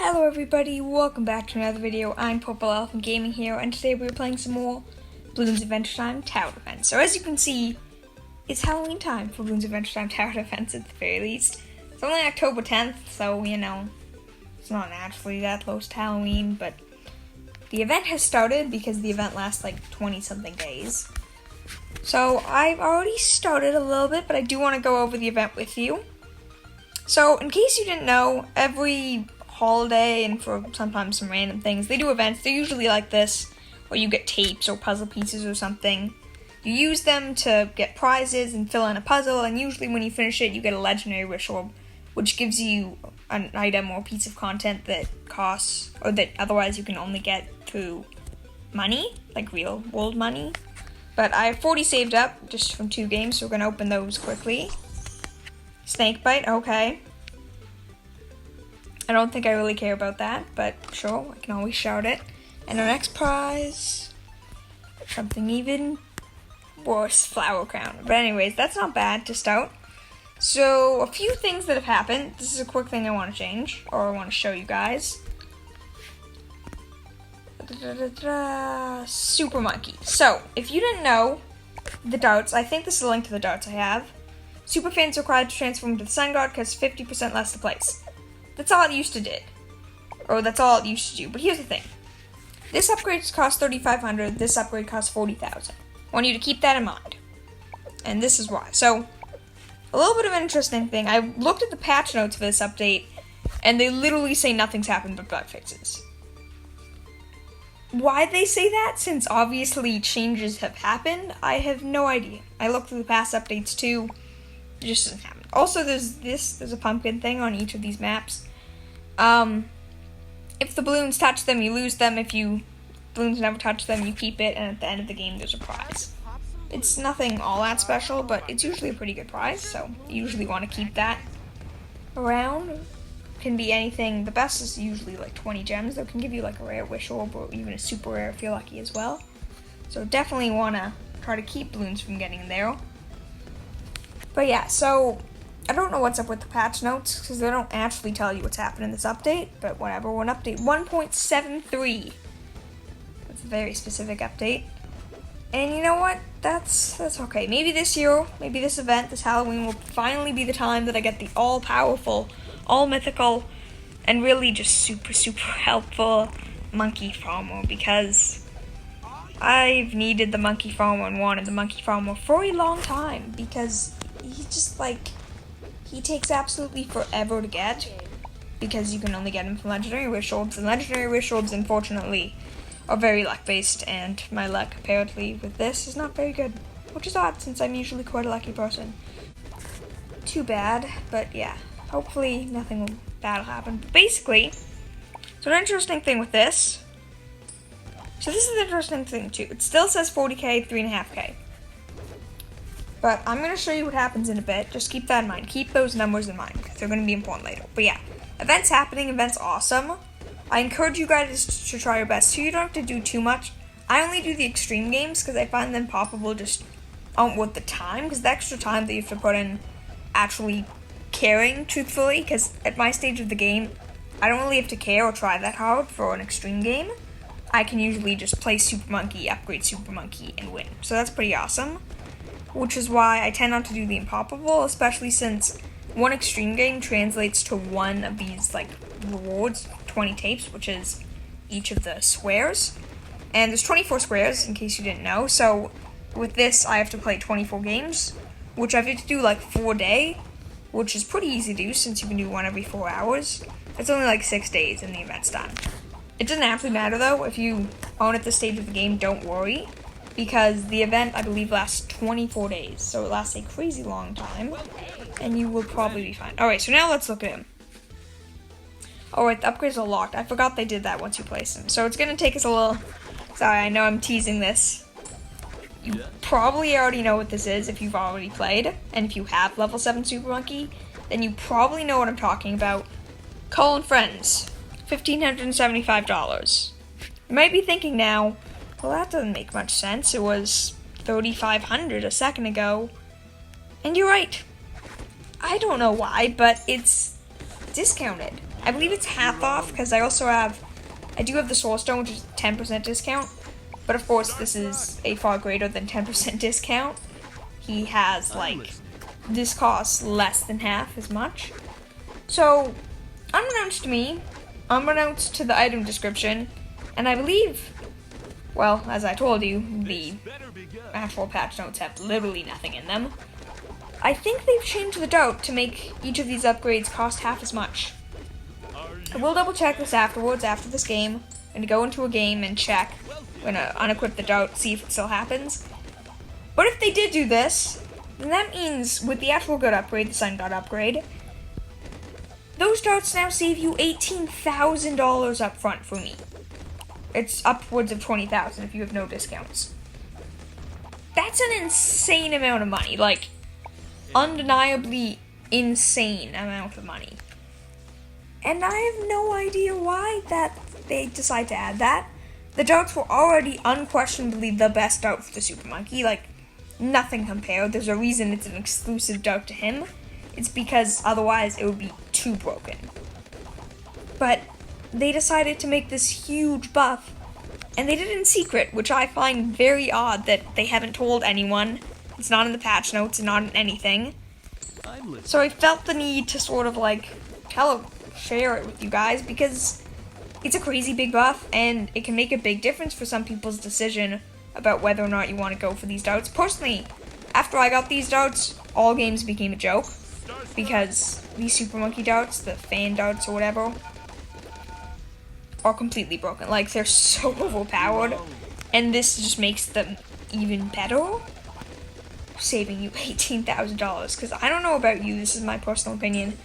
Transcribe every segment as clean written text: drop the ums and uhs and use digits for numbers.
Hello everybody, welcome back to another video. I'm Purple Elephant Gaming here, and today we're playing some more Bloons Adventure Time Tower Defense. So as you can see, it's Halloween time for Bloons Adventure Time Tower Defense at the very least. It's only October 10th, so you know, it's not naturally that close to Halloween, but the event has started because the event lasts like 20 something days. So I've already started a little bit, but I do want to go over the event with you. So in case you didn't know, every holiday and for sometimes some random things, they do events. They're usually like this, where you get tapes or puzzle pieces or something. You use them to get prizes and fill in a puzzle, and usually when you finish it, you get a legendary wish orb, which gives you an item or piece of content that costs, or that otherwise you can only get through money, like real world money. But I have 40 saved up just from 2 games, so we're gonna open those quickly. Snakebite, okay. I don't think I really care about that, but sure, I can always shout it. And our next prize, something even worse, Flower Crown. But anyways, that's not bad to start. So, a few things that have happened. This is a quick thing I want to change, or I want to show you guys. Super Monkey. So, if you didn't know, the darts, I think this is a link to the darts I have. Super fans are required to transform into the Sun God because 50% less to place. That's all it used to do. Or that's all it used to do. But here's the thing. This upgrade costs $3,500. This upgrade costs $40,000. I want you to keep that in mind. And this is why. So, a little bit of an interesting thing. I looked at the patch notes for this update, and they literally say nothing's happened but bug fixes. Why'd they say that? Since obviously changes have happened, I have no idea. I looked through the past updates too. It just doesn't happen. Also, there's a pumpkin thing on each of these maps. If the balloons touch them, you lose them. If balloons never touch them, you keep it, and at the end of the game, there's a prize. It's nothing all that special, but it's usually a pretty good prize, so you usually want to keep that around. Can be anything. The best is usually like 20 gems. That can give you like a rare wish orb, or even a super rare if you're lucky as well. So definitely want to try to keep balloons from getting in there. But yeah, so I don't know what's up with the patch notes, because they don't actually tell you what's happened in this update, but whatever. We're on update 1.73. That's a very specific update. And you know what? That's okay. Maybe this year, maybe this event, this Halloween, will finally be the time that I get the all-powerful, all-mythical, and really just super, super helpful Monkey Farmer, because I've needed the Monkey Farmer and wanted the Monkey Farmer for a long time, because he just, he takes absolutely forever to get, because you can only get him from Legendary Wish Orbs, and Legendary Wish Orbs, unfortunately, are very luck-based, and my luck, apparently, with this is not very good, which is odd, since I'm usually quite a lucky person. Too bad, but yeah, hopefully nothing bad will happen. But basically, so an interesting thing with this, so this is an interesting thing too, it still says 40k, 3.5k. But I'm going to show you what happens in a bit. Just keep that in mind. Keep those numbers in mind, because they're going to be important later. But yeah, events happening, events awesome. I encourage you guys to try your best, so you don't have to do too much. I only do the extreme games, because I find them poppable just aren't worth the time, because the extra time that you have to put in actually caring, truthfully, because at my stage of the game, I don't really have to care or try that hard for an extreme game. I can usually just play Super Monkey, upgrade Super Monkey, and win. So that's pretty awesome. Which is why I tend not to do the impoppable, especially since one extreme game translates to one of these rewards, 20 tapes, which is each of the squares. And there's 24 squares, in case you didn't know, so with this I have to play 24 games, which I have to do 4 a day, which is pretty easy to do since you can do one every 4 hours. It's only 6 days and the event's done. It doesn't actually matter though. If you aren't at this stage of the game, don't worry, because the event, I believe, lasts 24 days, so it lasts a crazy long time, and you will probably be fine. Alright, so now let's look at him. Alright, the upgrades are locked. I forgot they did that once you place them, so it's going to take us a little... Sorry, I know I'm teasing this. You probably already know what this is if you've already played, and if you have level 7 Super Monkey, then you probably know what I'm talking about. Call in friends, $1,575. You might be thinking now, well, that doesn't make much sense. It was $3,500 a second ago. And you're right. I don't know why, but it's discounted. I believe it's half off, because I do have the Soul Stone, which is 10% discount. But of course, this is a far greater than 10% discount. He has, like, this costs less than half as much. So, unbeknownst to me, unbeknownst to the item description, and I believe, well, as I told you, the actual patch notes have literally nothing in them. I think they've changed the dart to make each of these upgrades cost half as much. I will double check this afterwards, after this game. I'm going to go into a game and check. I'm going to unequip the dart, see if it still happens. But if they did do this, then that means with the actual good upgrade, the Sun God upgrade, those darts now save you $18,000 up front for me. It's upwards of $20,000 if you have no discounts. That's an insane amount of money, like, undeniably insane amount of money. And I have no idea why that they decide to add that. The darts were already unquestionably the best dart for the Super Monkey, like, nothing compared. There's a reason it's an exclusive dart to him. It's because otherwise it would be too broken. But they decided to make this huge buff, and they did it in secret, which I find very odd that they haven't told anyone. It's not in the patch notes, it's not in anything. So I felt the need to sort of like share it with you guys, because it's a crazy big buff, and it can make a big difference for some people's decision about whether or not you want to go for these darts. Personally, after I got these darts, all games became a joke, because these Super Monkey darts, the fan darts or whatever, are completely broken. Like, they're so overpowered, and this just makes them even better, saving you $18,000, because I don't know about you, this is my personal opinion.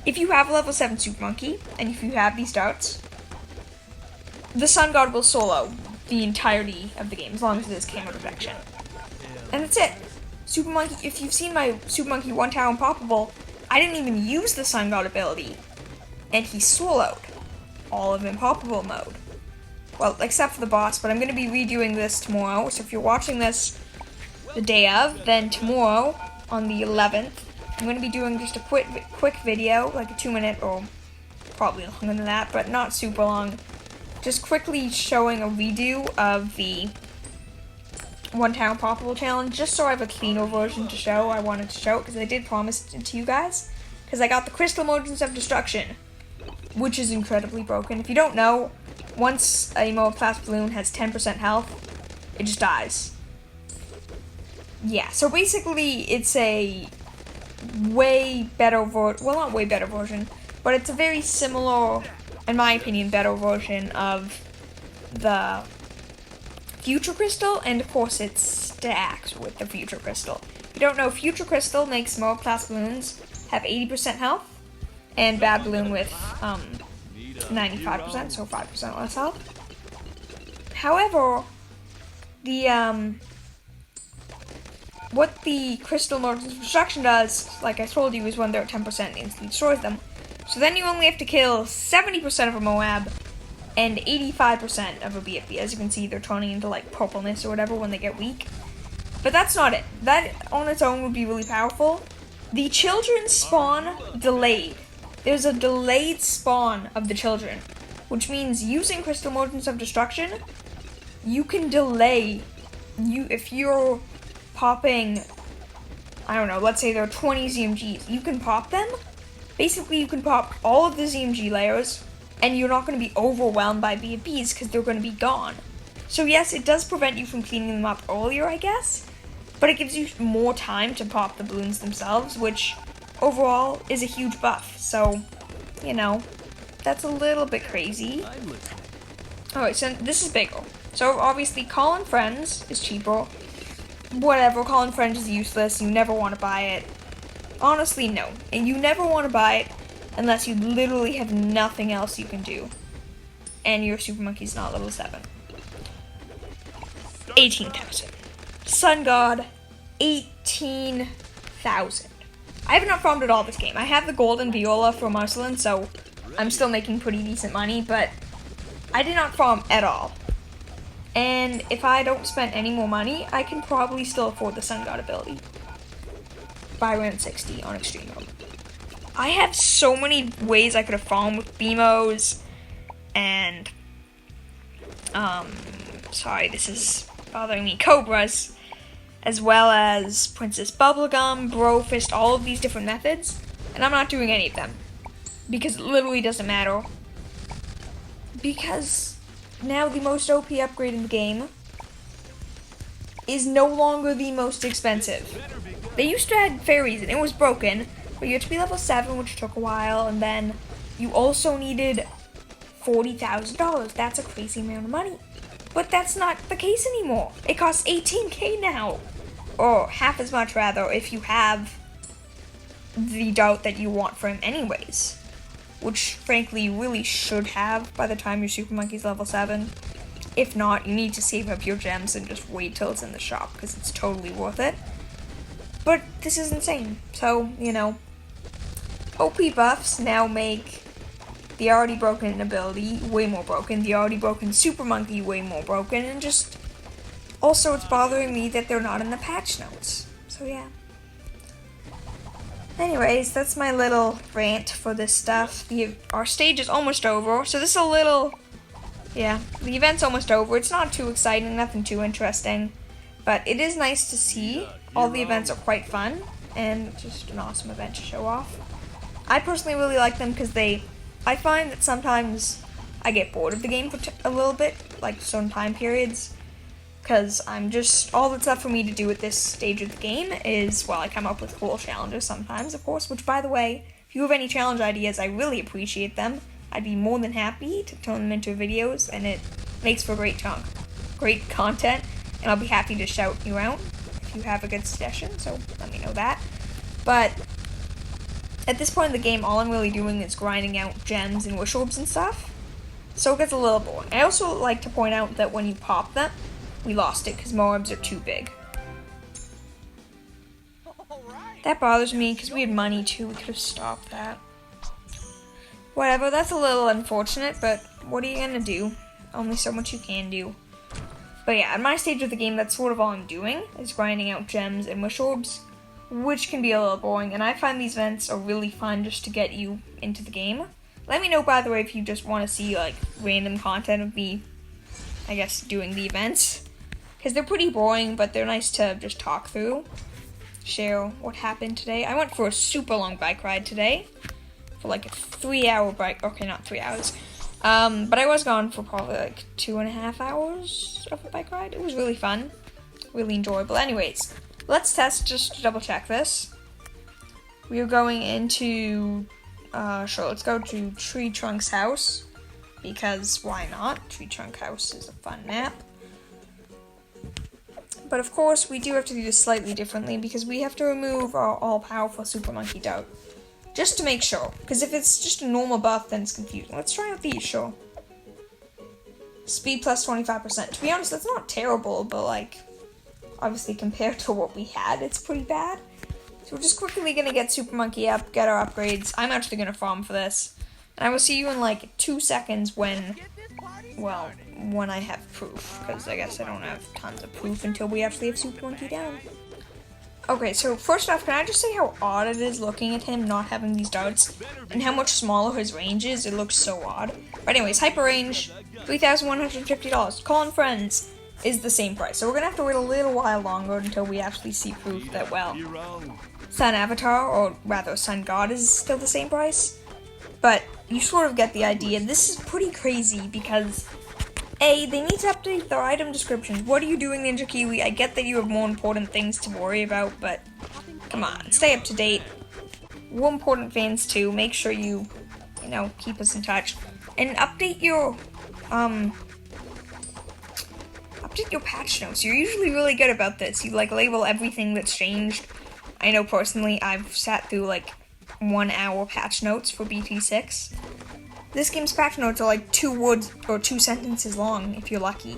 If you have a level 7 Super Monkey, and if you have these darts, the Sun God will solo the entirety of the game, as long as it is camo protection. And that's it. Super Monkey, if you've seen my Super Monkey 1 Tower Unpoppable, I didn't even use the Sun God ability, and he soloed all of Unpoppable mode. Well, except for the boss, but I'm going to be redoing this tomorrow, so if you're watching this the day of, then tomorrow, on the 11th, I'm going to be doing just a quick video, like a 2-minute, or probably longer than that, but not super long, just quickly showing a redo of the 1 Tower Unpoppable challenge, just so I have a cleaner version to show. I wanted to show it, because I did promise it to you guys, because I got the Crystal Emergence of Destruction, which is incredibly broken. If you don't know, once a Moab class balloon has 10% health, it just dies. Yeah, so basically it's a way better version, well, not way better version, but it's a very similar, in my opinion, better version of the Future Crystal, and of course it stacks with the Future Crystal. If you don't know, Future Crystal makes Moab class balloons have 80% health, and Bad Balloon with 95%, so 5% less health. However, the what the Crystal Emergence of Destruction does, like I told you, is when they're at 10%, it instantly destroys them. So then you only have to kill 70% of a Moab and 85% of a BFB. As you can see, they're turning into like purpleness or whatever when they get weak. But that's not it. That on its own would be really powerful. The children spawn delayed. There's a delayed spawn of the children, which means using Crystal Emergence of Destruction, you can delay, if you're popping, I don't know, let's say there are 20 ZMGs, you can pop them. Basically, you can pop all of the ZMG layers, and you're not going to be overwhelmed by BFBs because they're going to be gone. So yes, it does prevent you from cleaning them up earlier, I guess, but it gives you more time to pop the balloons themselves, which overall is a huge buff. So, you know, that's a little bit crazy. Alright, so this is bigger. So obviously calling friends is cheaper. Whatever, calling friends is useless. You never want to buy it. Honestly, no. And you never want to buy it unless you literally have nothing else you can do. And your Super Monkey's not level 7. 18,000. Sun God, 18,000. I have not farmed at all this game. I have the golden viola for Marcelin, so I'm still making pretty decent money, but I did not farm at all. And if I don't spend any more money, I can probably still afford the Sun God ability by round 60 on extreme mode. I have so many ways I could have farmed with BMOs and, sorry, this is bothering me, Cobras, as well as Princess Bubblegum, Brofist, all of these different methods, and I'm not doing any of them, because it literally doesn't matter, because now the most OP upgrade in the game is no longer the most expensive. They used to add fairies, and it was broken, but you had to be level 7, which took a while, and then you also needed $40,000. That's a crazy amount of money. But that's not the case anymore. It costs 18K now. Or half as much, rather, if you have the dart that you want for him anyways. Which, frankly, you really should have by the time your Super Monkey's level 7. If not, you need to save up your gems and just wait till it's in the shop, because it's totally worth it. But this is insane. So, you know, OP buffs now make the already broken ability way more broken, the already broken Super Monkey way more broken, and just also it's bothering me that they're not in the patch notes. So yeah. Anyways, that's my little rant for this stuff. Our stage is almost over, so this is a little, yeah, the event's almost over. It's not too exciting, nothing too interesting, but it is nice to see. All the events are quite fun, and just an awesome event to show off. I personally really like them because I find that sometimes I get bored of the game for a little bit, like certain time periods, because all that's left for me to do at this stage of the game is, well, I come up with cool challenges sometimes, of course, which, by the way, if you have any challenge ideas, I really appreciate them. I'd be more than happy to turn them into videos, and it makes for great content, and I'll be happy to shout you out if you have a good suggestion, so let me know that. But at this point in the game, all I'm really doing is grinding out gems and wish orbs and stuff, so it gets a little boring. I also like to point out that when you pop them, we lost it because orbs are too big. That bothers me because we had money too, we could have stopped that. Whatever, that's a little unfortunate, but what are you gonna do? Only so much you can do. But yeah, at my stage of the game, that's sort of all I'm doing, is grinding out gems and wish orbs, which can be a little boring, and I find these events are really fun just to get you into the game. Let me know, by the way, if you just want to see, like, random content of me, I guess, doing the events, because they're pretty boring, but they're nice to just talk through, share what happened today. I went for a super long bike ride today, for like a 3-hour bike, okay, not 3 hours, but I was gone for probably like 2.5 hours of a bike ride. It was really fun, really enjoyable. Anyways, let's test just to double check this. We are going into, sure, let's go to Tree Trunk's house, because why not? Tree Trunk House is a fun map. But of course, we do have to do this slightly differently, because we have to remove our all-powerful Super Monkey Dart. Just to make sure, because if it's just a normal buff, then it's confusing. Let's try out these, sure. Speed plus 25%. To be honest, that's not terrible, but like, obviously compared to what we had, it's pretty bad. So we're just quickly gonna get Super Monkey up, get our upgrades. I'm actually gonna farm for this. And I will see you in like 2 seconds when I have proof, because I guess I don't have tons of proof until we actually have Super Monkey down. Okay, so first off, can I just say how odd it is looking at him not having these darts, and how much smaller his range is? It looks so odd. But anyways, hyper range, $3,150. Calling friends is the same price, so we're gonna have to wait a little while longer until we actually see proof that, well, Sun Avatar, or rather Sun God, is still the same price. But you sort of get the idea. This is pretty crazy because, A, they need to update their item descriptions. What are you doing, Ninja Kiwi? I get that you have more important things to worry about, but come on, stay up to date. We're important fans too. Make sure you keep us in touch. And update your patch notes. You're usually really good about this. You label everything that's changed. I know personally I've sat through 1 hour patch notes for BT6. This game's patch notes are 2 words or 2 sentences long if you're lucky.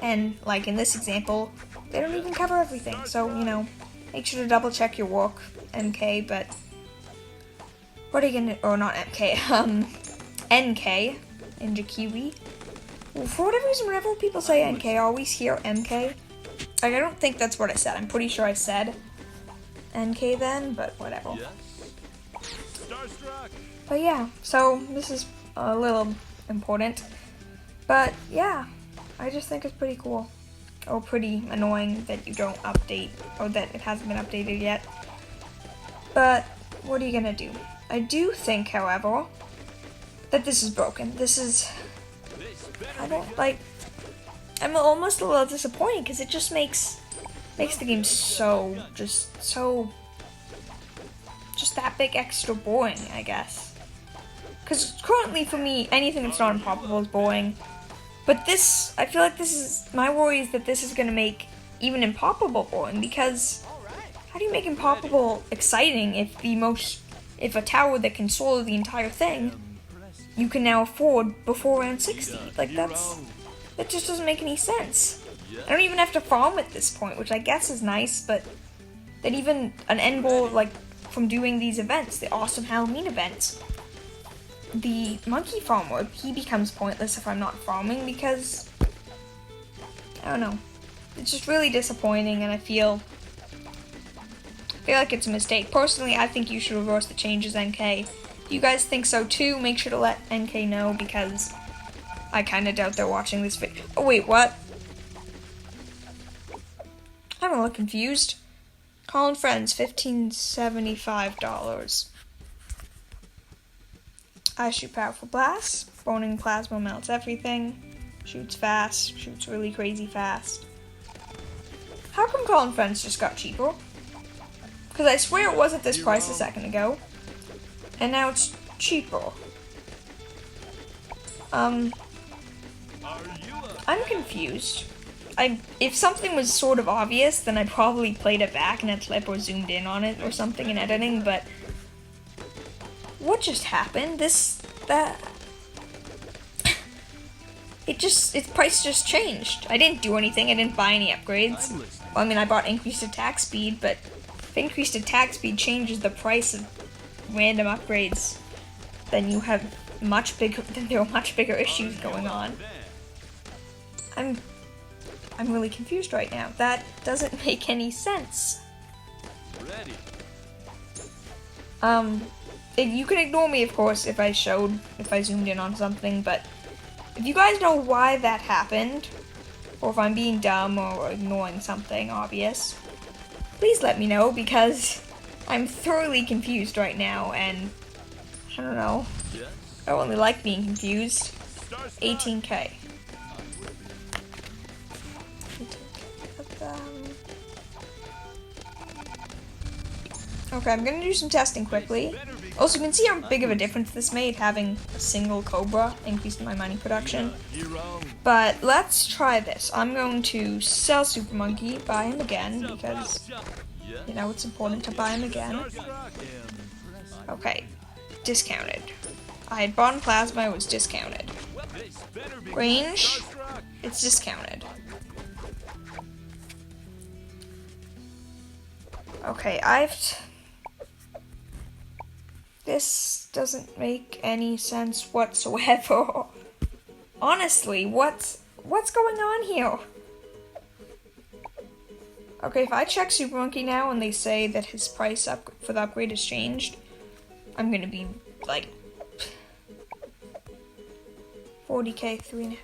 And in this example, they don't even cover everything. So, make sure to double check your work, MK, but what are you gonna, or not MK, NK, Ninja Kiwi. Well, for whatever reason, whenever people say NK, I always hear MK. I don't think that's what I said. I'm pretty sure I said NK then, but whatever. But yeah, so this is a little important. But yeah, I just think it's pretty cool. Or pretty annoying that you don't update, or that it hasn't been updated yet. But what are you gonna do? I do think, however, that this is broken. This is, I don't like, I'm almost a little disappointed because it just makes the game just that bit extra boring, I guess. Because currently for me, anything that's not impossible is boring. But this, I feel like this is, my worry is that this is going to make even impossible boring, because how do you make impossible exciting if a tower that can solar the entire thing, you can now afford before round 60? Like, that just doesn't make any sense. I don't even have to farm at this point, which I guess is nice, but that even an end goal, like, from doing these events, the awesome Halloween events, the monkey farmer, he becomes pointless if I'm not farming, because, I don't know, it's just really disappointing, and I feel like it's a mistake. Personally, I think you should reverse the changes, NK. If you guys think so too, make sure to let NK know, because I kind of doubt they're watching this video. Oh wait, what? I'm a little confused. Calling friends, $1575. I shoot powerful blasts. Boning plasma melts everything. Shoots fast. Shoots really crazy fast. How come calling friends just got cheaper? Because I swear it was at this price a second ago. And now it's cheaper. I'm confused. If something was sort of obvious, then I probably played it back in a clip or zoomed in on it or something in editing, but what just happened? Its price just changed. I didn't do anything. I didn't buy any upgrades. Well, I mean, I bought increased attack speed, but if increased attack speed changes the price of random upgrades, then there are much bigger issues going on. I'm really confused right now. That doesn't make any sense. You can ignore me, of course, if I zoomed in on something, but if you guys know why that happened, or if I'm being dumb or ignoring something obvious, please let me know, because I'm thoroughly confused right now, and I don't know. I don't really like being confused. 18K. Okay, I'm gonna do some testing quickly. Also, you can see how big of a difference this made, having a single Cobra increased my money production. But let's try this. I'm going to sell Super Monkey, buy him again, because, you know, it's important to buy him again. Okay, discounted. I had bought Plasma, it was discounted. Range, it's discounted. Okay, this doesn't make any sense whatsoever. Honestly, what's going on here? Okay, if I check Super Monkey now and they say that his price for the upgrade has changed, I'm gonna be like 40K, 3.5.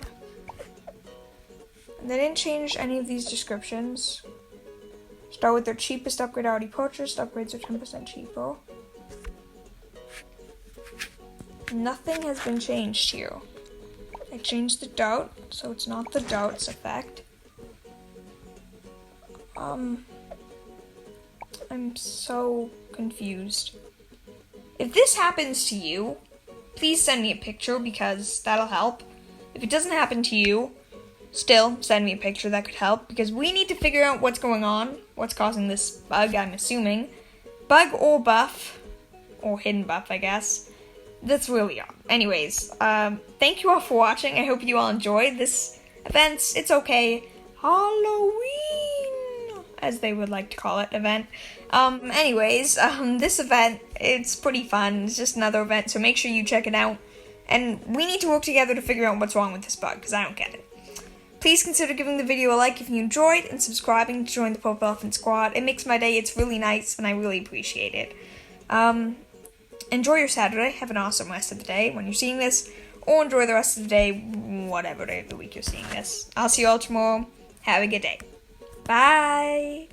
And they didn't change any of these descriptions. Start with their cheapest upgrade already purchased. Upgrades are 10% cheaper. Nothing has been changed here. I changed the dart, so it's not the dart's effect. I'm so confused. If this happens to you, please send me a picture, because that'll help. If it doesn't happen to you, still send me a picture, that could help, because we need to figure out what's going on, what's causing this bug, I'm assuming. Bug or buff, or hidden buff, I guess. That's really odd. Anyways, thank you all for watching. I hope you all enjoyed this event. It's okay. Halloween, as they would like to call it, event. Anyways, this event, it's pretty fun. It's just another event, so make sure you check it out. And we need to work together to figure out what's wrong with this bug, because I don't get it. Please consider giving the video a like if you enjoyed, and subscribing to join the Purple Elephant Squad. It makes my day. It's really nice, and I really appreciate it. enjoy your Saturday. Have an awesome rest of the day when you're seeing this, or enjoy the rest of the day, whatever day of the week you're seeing this. I'll see you all tomorrow. Have a good day. Bye!